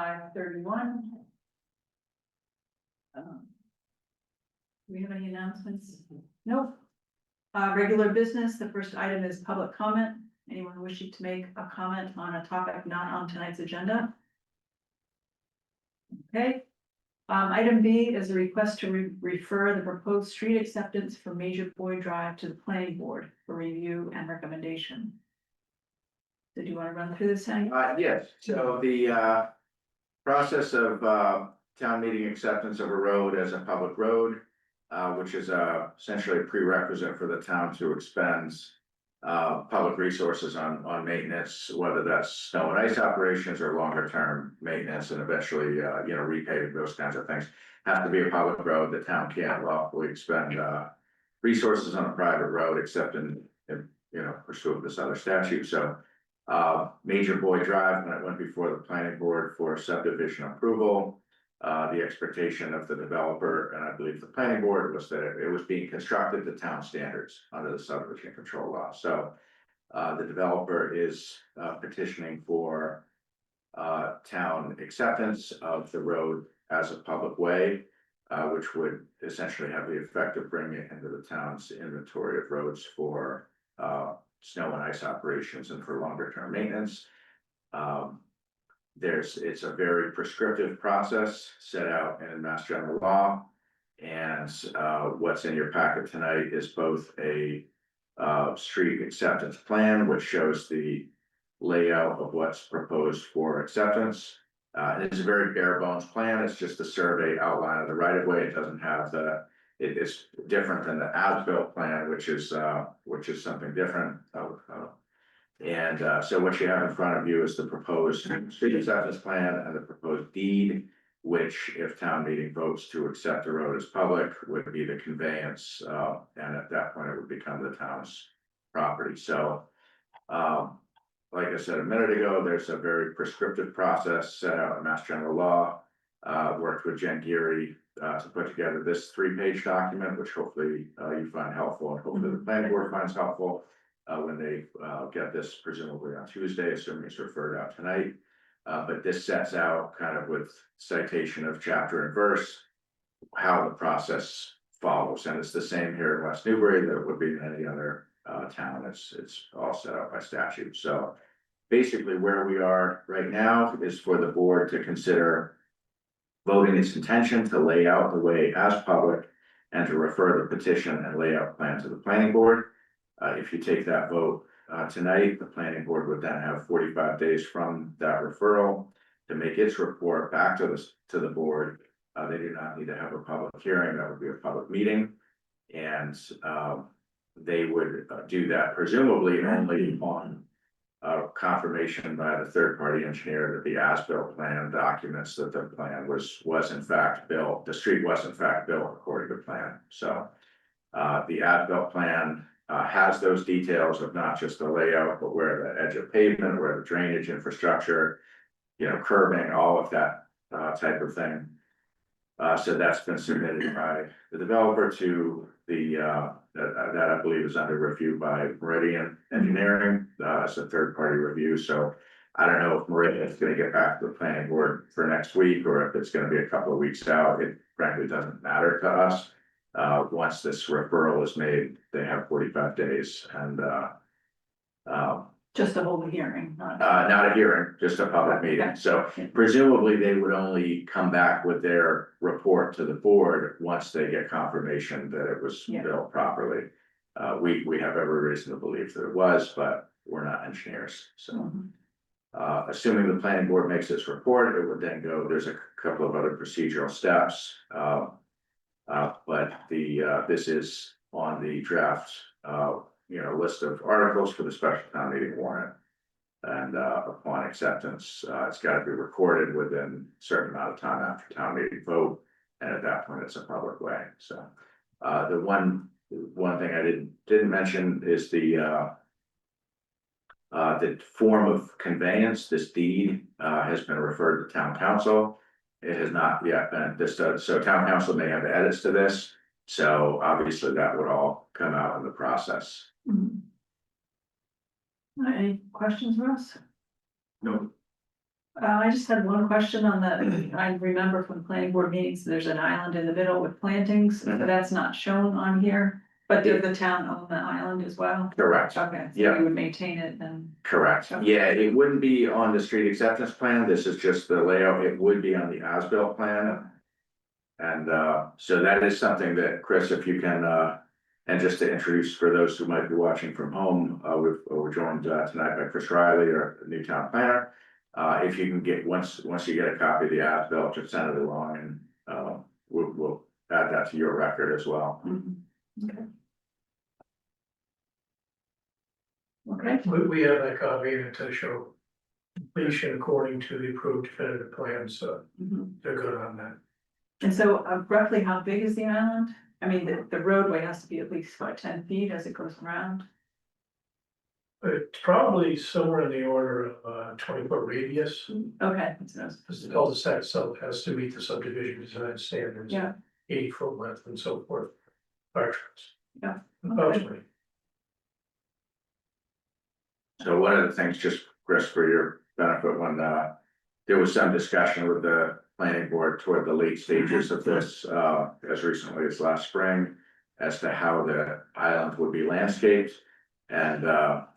5:31. Do we have any announcements? Nope. Regular business, the first item is public comment. Anyone wishing to make a comment on a topic not on tonight's agenda? Okay. Item B is a request to refer the proposed street acceptance for Major Boyd Drive to the planning board for review and recommendation. Did you want to run through this, Hank? Yes, so the process of town meeting acceptance of a road as a public road, which is essentially a prerequisite for the town to expend public resources on maintenance, whether that's snow and ice operations or longer term maintenance, and eventually repaving, those kinds of things. Has to be a public road. The town can't lawfully expend resources on a private road except in pursuit of this other statute. So Major Boyd Drive, when it went before the planning board for subdivision approval, the expectation of the developer, and I believe the planning board, was that it was being constructed to town standards under the subdivision control law. So the developer is petitioning for town acceptance of the road as a public way, which would essentially have the effect of bringing it into the town's inventory of roads for snow and ice operations and for longer term maintenance. It's a very prescriptive process set out in Mass General Law, and what's in your packet tonight is both a street acceptance plan, which shows the layout of what's proposed for acceptance. It's a very bare bones plan. It's just a survey outline of the right of way. It doesn't have it is different than the as-built plan, which is something different. So what you have in front of you is the proposed street acceptance plan and the proposed deed, which, if town meeting votes to accept the road as public, would be the conveyance, and at that point it would become the town's property. So like I said a minute ago, there's a very prescriptive process set out in Mass General Law. Worked with Jen Geary to put together this 3-page document, which hopefully you find helpful, and hopefully the planning board finds helpful when they get this presumably on Tuesday, assuming it's referred out tonight. But this sets out, kind of with citation of chapter and verse, how the process follows, and it's the same here in West Newbury that it would be in any other town. It's all set out by statute. So basically where we are right now is for the board to consider voting its intention to lay out the way as public and to refer the petition and layout plan to the planning board. If you take that vote tonight, the planning board would then have 45 days from that referral to make its report back to the board. They do not need to have a public hearing. That would be a public meeting, and they would do that presumably only on confirmation by the third-party engineer that the as-built plan documents that the plan was in fact built. The street was in fact built according to plan. So the as-built plan has those details of not just the layout, but where the edge of pavement, where the drainage infrastructure, curbing, all of that type of thing. So that's been submitted by the developer to the that I believe is under review by Meridian Engineering as a third-party review. So I don't know if Meridian is going to get back to the planning board for next week, or if it's going to be a couple of weeks out. It frankly doesn't matter to us. Once this referral is made, they have 45 days, and Just to hold a hearing, not not a hearing, just a public meeting. Okay. So presumably they would only come back with their report to the board once they get confirmation that it was built properly. We have every reason to believe that it was, but we're not engineers. So assuming the planning board makes its report, it would then go, there's a couple of other procedural steps. But this is on the draft list of articles for the special town meeting warrant, and upon acceptance, it's got to be recorded within a certain amount of time after town meeting vote, and at that point it's a public way. So the one thing I didn't mention is the form of conveyance. This deed has been referred to town council. It has not yet been so town council may have edits to this, so obviously that would all come out in the process. Any questions, Russ? No. I just had one question on the, I remember from planning board meetings, there's an island in the middle with plantings, but Mhm. that's not shown on here. But did the town own the island as well? Correct. Okay, so Yeah. we would maintain it then. Correct, yeah, it wouldn't be on the street acceptance plan, this is just the layout, it would be on the as-built plan. And so that is something that, Chris, if you can, and just to introduce for those who might be watching from home, we're joined tonight by Chris Riley, our new town planner. If you can get, once you get a copy of the as-built, just send it along and we'll add that to your record as well. Mhm. Okay. Okay, We have that copy to show completion according to the approved definitive plan, so mhm. they're good on that. And so roughly how big is the island? I mean, the roadway has to be at least, what, 10 feet as it goes around? It's probably somewhere in the order of 20-foot radius, Okay, that's what I was- because the cul-de-sac itself has to meet the subdivision design standards. Yeah. 80-foot length and so forth. Fire trucks. Yeah. Approximately. So one of the things, just Chris, for your benefit, when there was some discussion with the planning board toward the late stages of this, as recently as last spring, as to how the island would be landscaped and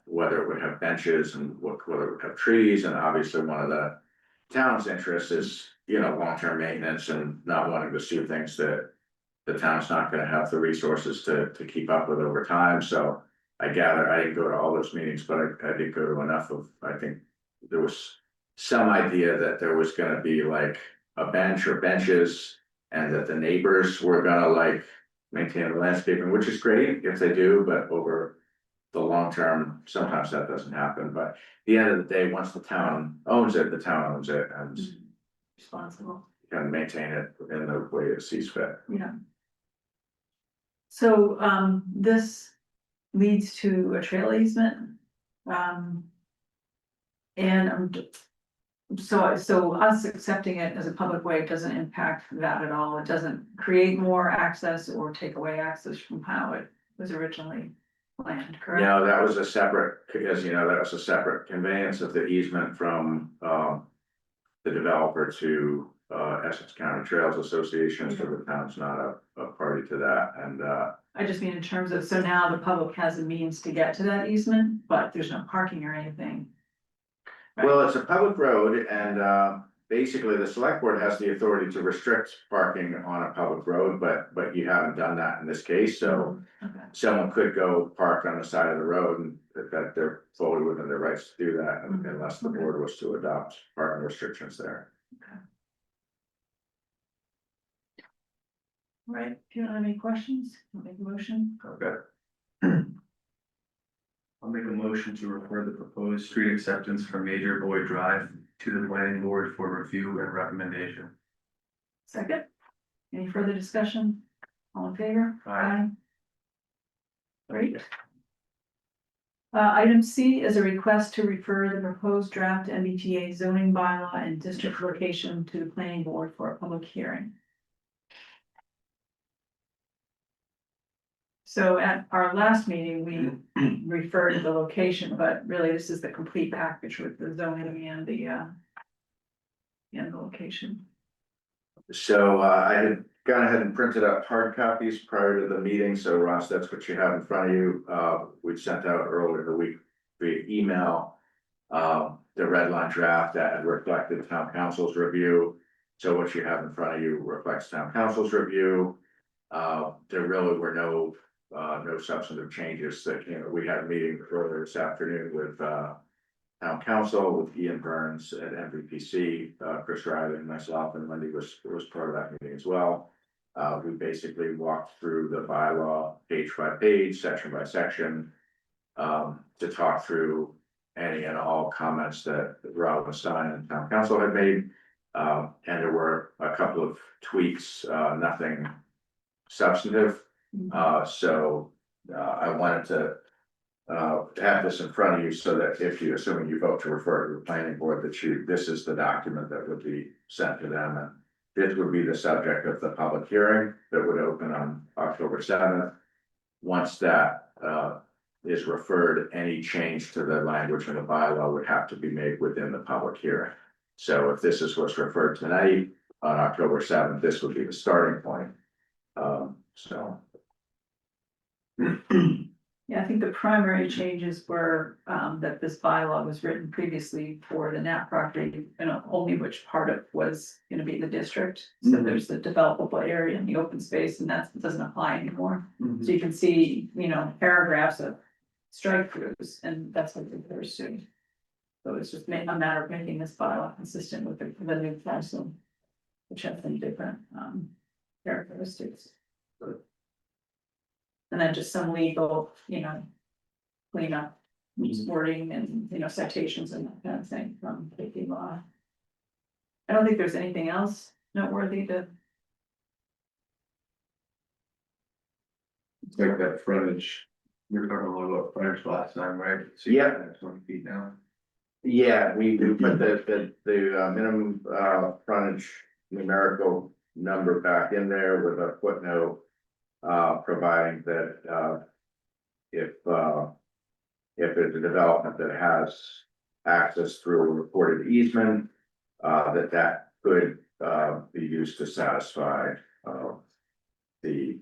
whether it would have benches and whether it would have trees. And obviously, one of the town's interests is, long-term maintenance and not wanting to do things that the town's not gonna have the resources to keep up with over time. So I gather, I didn't go to all those meetings, but I did go to enough of, I think there was some idea that there was gonna be like a bench or benches and that the neighbors were gonna like maintain the landscaping, which is great if they do, but over the long term, sometimes that doesn't happen. But at the end of the day, once the town owns it, the town owns it and Responsible, can maintain it in the way it sees fit. yeah. So this leads to a trail easement. And so us accepting it as a public way doesn't impact that at all. It doesn't create more access or take away access from how it was originally planned, correct? No, that was a separate, because that was a separate conveyance of the easement from the developer to Essex County Trails Association, so the town's not a party to that, and I just mean in terms of, so now the public has a means to get to that easement, but there's no parking or anything. Right. well, it's a public road, and basically the select board has the authority to restrict parking on a public road, but you haven't done that in this case, so Okay, someone could go park on the side of the road and that they're fully within their rights to do that unless the board was to adopt parking restrictions there. all right, if you don't have any questions, I'll make a motion. Okay. I'll make a motion to refer the proposed street acceptance for Major Boyd Drive to the planning board for review and recommendation. Second, any further discussion? All in favor? Aye. Great. Item C is a request to refer the proposed draft MBTA zoning bylaw and district location to the planning board for a public hearing. So at our last meeting, we referred to the location, but really this is the complete package with the zoning and the location. So I had gone ahead and printed out hard copies prior to the meeting, so Ross, that's what you have in front of you. We sent out earlier the week via email. The red line draft that had reflected town council's review. So what you have in front of you reflects town council's review. There really were no substantive changes that, we had a meeting earlier this afternoon with town council, with Ian Burns at MVPC, Chris Riley and myself, and Wendy was part of that meeting as well. We basically walked through the bylaw page by page, section by section, to talk through any and all comments that Rob Stein and town council had made. And there were a couple of tweaks, nothing substantive. So I wanted to have this in front of you so that if you, assuming you vote to refer to the planning board, that this is the document that would be sent to them. And this would be the subject of the public hearing that would open on October 7th. Once that is referred, any change to the language in the bylaw would have to be made within the public hearing. So if this is what's referred tonight, on October 7th, this would be the starting point. So. Yeah, I think the primary changes were, that this bylaw was written previously for the Nat property, and only which part of was gonna be the district. So Mhm. there's the developable area and the open space, and that doesn't apply anymore. So you can see, paragraphs of strike throughs, and that's what it refers to. So it's just a matter of making this bylaw consistent with the new council, which has some different, characteristics. And then just some legal, cleanup, wording and, citations and that kind of thing from KP law. I don't think there's anything else noteworthy to, It's like that frontage, we were talking a little about frontage last time, right? So Yeah. that's 20 feet now. Yeah, we put the minimum frontage numerical number back in there with a footnote. Providing that if it's a development that has access through a recorded easement, that could be used to satisfy the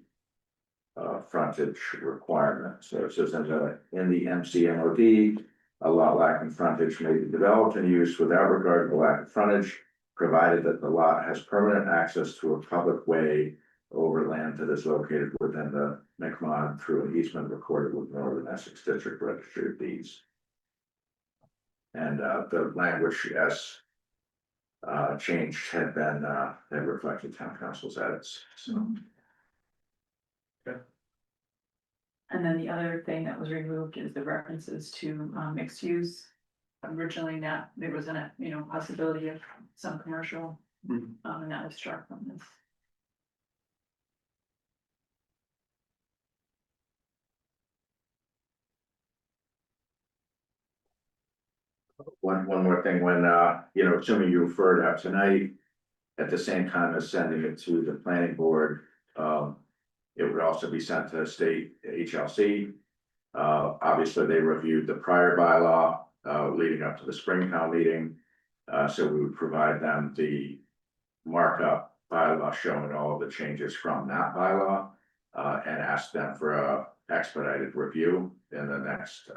frontage requirement. So it says in the MCMOD, a lot lacking frontage may be developed and used without regard to the lack of frontage, provided that the lot has permanent access to a public way over land that is located within the McMod through an easement recorded with Northern Essex District Registry of Deeds. And the language as changed had reflected town council's edits, so. and then the other thing that was removed is the references to mixed use. Originally, there was a possibility of some commercial, and that was struck from this. One more thing, when assuming you refer it out tonight, at the same time as sending it to the planning board, it would also be sent to state HLC. Obviously, they reviewed the prior bylaw leading up to the spring town meeting. So we would provide them the markup bylaw showing all of the changes from that bylaw. And ask them for a expedited review in the next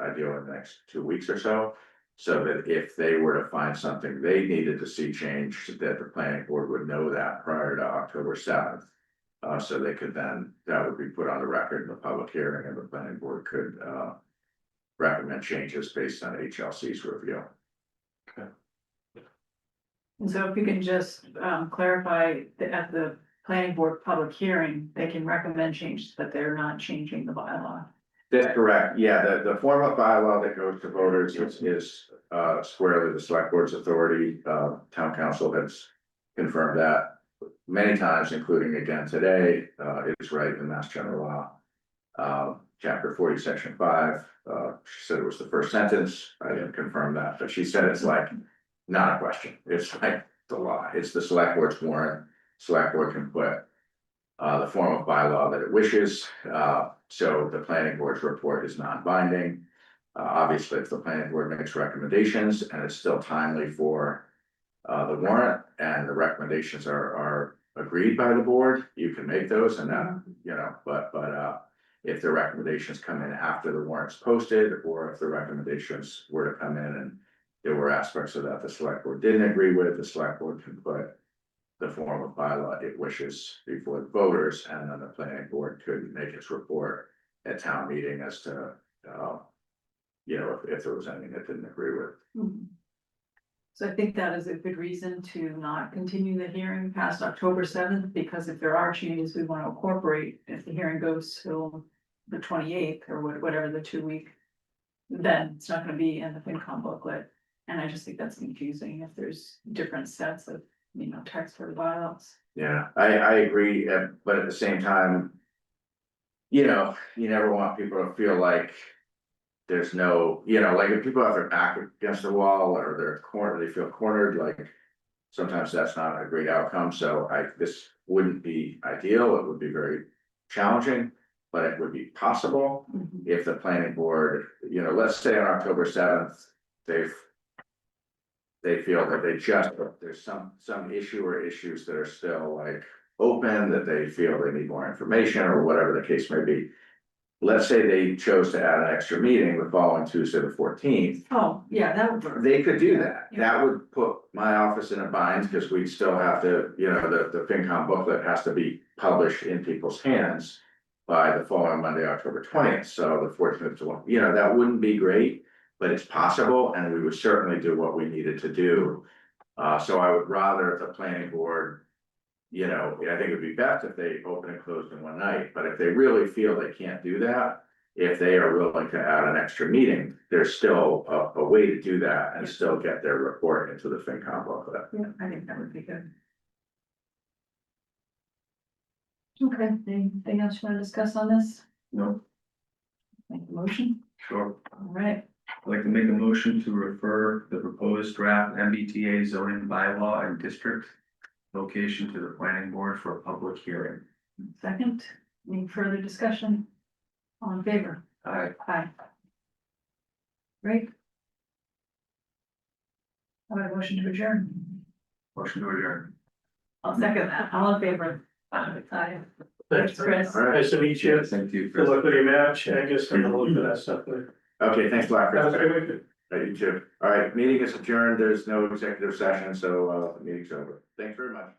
2 weeks or so. So that if they were to find something they needed to see changed, that the planning board would know that prior to October 7th. So they could then, that would be put on the record in the public hearing, and the planning board could recommend changes based on HLC's review. And so if you can just clarify that at the planning board public hearing, they can recommend changes, but they're not changing the bylaw. That's correct, yeah, the form of bylaw that goes to voters is squarely the select board's authority. Town council has confirmed that many times, including again today. It is right in Mass General Law, chapter 40, section 5. She said it was the first sentence. I didn't confirm that, but she said it's like not a question. It's like the law. It's the select board's warrant. Select board can put the form of bylaw that it wishes. So the planning board's report is non-binding. Obviously, if the planning board makes recommendations and it's still timely for the warrant and the recommendations are agreed by the board, you can make those, and then, but if the recommendations come in after the warrant's posted, or if the recommendations were to come in and there were aspects of that the select board didn't agree with, the select board can put the form of bylaw it wishes before the voters, and then the planning board could make its report at town meeting as to, if there was anything it didn't agree with. Mhm. So I think that is a good reason to not continue the hearing past October 7th, because if there are changes we want to incorporate, if the hearing goes till the 28th or whatever the 2 week, then it's not going to be in the FinCom booklet. And I just think that's confusing if there's different sets of, text for the bylaws. Yeah, I agree, but at the same time, you never want people to feel like there's no, like if people have their back against the wall or they feel cornered, like sometimes that's not a great outcome. So this wouldn't be ideal. It would be very challenging, but it would be possible if the planning board, let's say on October 7th, they've they feel that there's some issue or issues that are still like open, that they feel they need more information or whatever the case may be. Let's say they chose to add an extra meeting the following Tuesday, the 14th. Oh, yeah, that would work. They could do that. Yeah. That would put my office in a bind because we'd still have to, the FinCom booklet has to be published in people's hands by the following Monday, October 20th. So the 14th, that wouldn't be great, but it's possible and we would certainly do what we needed to do. So I would rather the planning board, I think it'd be best if they open and closed in one night, but if they really feel they can't do that, if they are willing to add an extra meeting, there's still a way to do that and still get their report into the FinCom booklet. Yeah, I think that would be good. Okay, anything else you want to discuss on this? No, Make the motion, sure. all right, I'd like to make a motion to refer the proposed draft MBTA zoning bylaw and district location to the planning board for a public hearing. second, any further discussion? All in favor? Aye. Aye. Great. How about a motion to adjourn? Motion to adjourn. I'll second that, all in favor? Aye. Aye. Thanks, Chris. All right. Nice to meet you. Thank you. Good luck with your match, Angus, and I'll look at that stuff later. Okay, thanks a lot, Have a Chris. great weekend. You too. All right, meeting is adjourned. There's no executive session, so the meeting's over. Thanks very much.